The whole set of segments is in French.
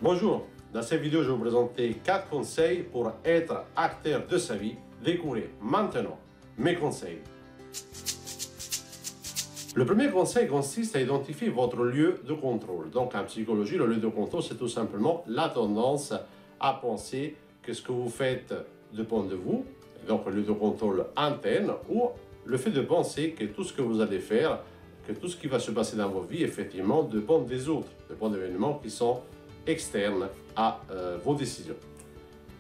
Bonjour, dans cette vidéo, je vais vous présenter 4 conseils pour être acteur de sa vie. Découvrez maintenant mes conseils. Le premier conseil consiste à identifier votre lieu de contrôle. Donc en psychologie, le lieu de contrôle, c'est tout simplement la tendance à penser que ce que vous faites dépend de vous, donc le lieu de contrôle interne, ou le fait de penser que tout ce que vous allez faire, que tout ce qui va se passer dans vos vies, effectivement, dépend des autres, dépend d'événements qui sont externes à vos décisions.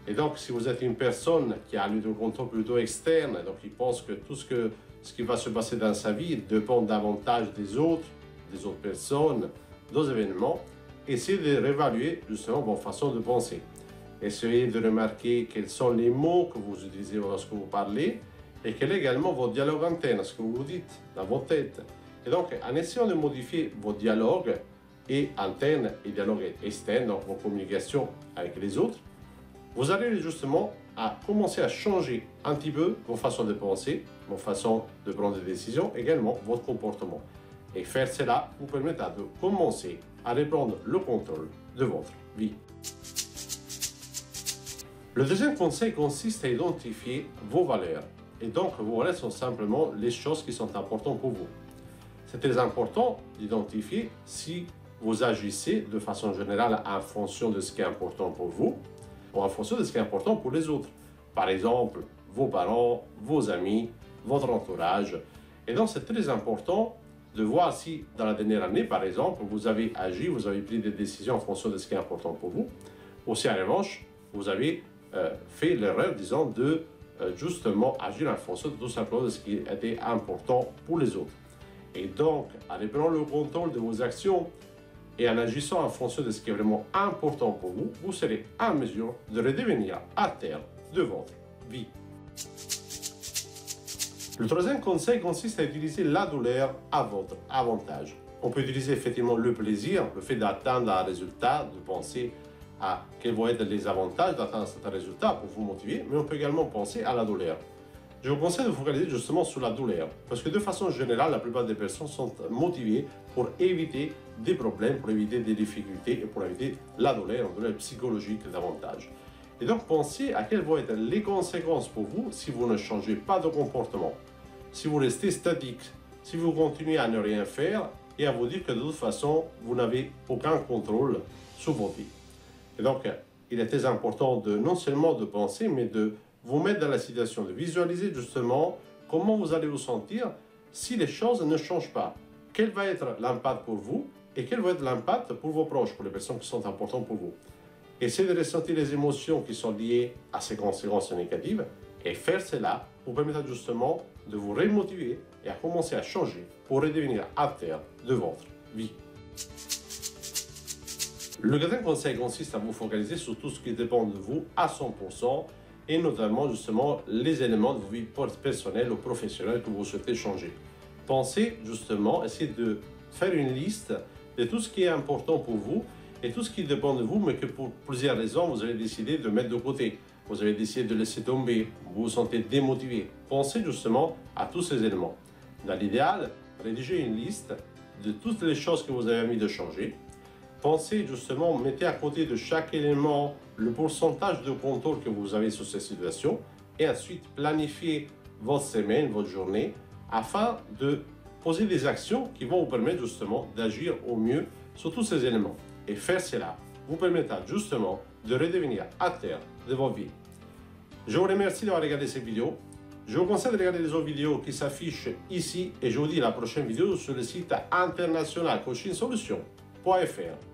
Et donc, si vous êtes une personne qui a un lieu de contrôle plutôt externe, donc il pense que tout ce qui va se passer dans sa vie dépend davantage des autres personnes, des événements, essayez de réévaluer justement votre façon de penser. Essayez de remarquer quels sont les mots que vous utilisez lorsque vous parlez et quel est également votre dialogue interne, ce que vous vous dites dans votre tête. Et donc, en essayant de modifier vos dialogues et interne et dialogue externe, donc vos communications avec les autres, vous allez justement à commencer à changer un petit peu vos façons de penser, vos façons de prendre des décisions, également votre comportement. Et faire cela vous permettra de commencer à reprendre le contrôle de votre vie. Le deuxième conseil consiste à identifier vos valeurs. Et donc, vos valeurs sont simplement les choses qui sont importantes pour vous. C'est très important d'identifier si vous agissez de façon générale en fonction de ce qui est important pour vous ou en fonction de ce qui est important pour les autres. Par exemple, vos parents, vos amis, votre entourage. Et donc, c'est très important de voir si, dans la dernière année, par exemple, vous avez agi, vous avez pris des décisions en fonction de ce qui est important pour vous, ou si, en revanche, vous avez fait l'erreur, disons, de justement agir en fonction de tout simplement de ce qui était important pour les autres. Et donc, en reprenant le contrôle de vos actions et en agissant en fonction de ce qui est vraiment important pour vous, vous serez en mesure de redevenir acteur de votre vie. Le troisième conseil consiste à utiliser la douleur à votre avantage. On peut utiliser effectivement le plaisir, le fait d'atteindre un résultat, de penser à quels vont être les avantages d'atteindre cet résultat pour vous motiver, mais on peut également penser à la douleur. Je vous conseille de vous focaliser justement sur la douleur, parce que de façon générale, la plupart des personnes sont motivées pour éviter des problèmes, pour éviter des difficultés et pour éviter la douleur psychologique davantage. Et donc, pensez à quelles vont être les conséquences pour vous si vous ne changez pas de comportement, si vous restez statique, si vous continuez à ne rien faire et à vous dire que de toute façon, vous n'avez aucun contrôle sur votre vie. Et donc, il est très important de non seulement de penser, mais de vous mettre dans la situation de visualiser justement comment vous allez vous sentir si les choses ne changent pas. Quel va être l'impact pour vous et quel va être l'impact pour vos proches, pour les personnes qui sont importantes pour vous. Essayez de ressentir les émotions qui sont liées à ces conséquences négatives et faire cela vous permettra justement de vous remotiver et à commencer à changer pour redevenir acteur de votre vie. Le quatrième conseil consiste à vous focaliser sur tout ce qui dépend de vous à 100%, et notamment justement les éléments de vos vies personnelles ou professionnelles que vous souhaitez changer. Pensez justement, essayez de faire une liste de tout ce qui est important pour vous et tout ce qui dépend de vous, mais que pour plusieurs raisons, vous avez décidé de mettre de côté. Vous avez décidé de laisser tomber, vous vous sentez démotivé. Pensez justement à tous ces éléments. Dans l'idéal, rédigez une liste de toutes les choses que vous avez envie de changer. Pensez justement, mettez à côté de chaque élément le pourcentage de contrôle que vous avez sur cette situation et ensuite planifiez votre semaine, votre journée afin de poser des actions qui vont vous permettre justement d'agir au mieux sur tous ces éléments. Et faire cela vous permettra justement de redevenir acteur de votre vie. Je vous remercie d'avoir regardé cette vidéo. Je vous conseille de regarder les autres vidéos qui s'affichent ici et je vous dis à la prochaine vidéo sur le site international coachingsolutions.fr.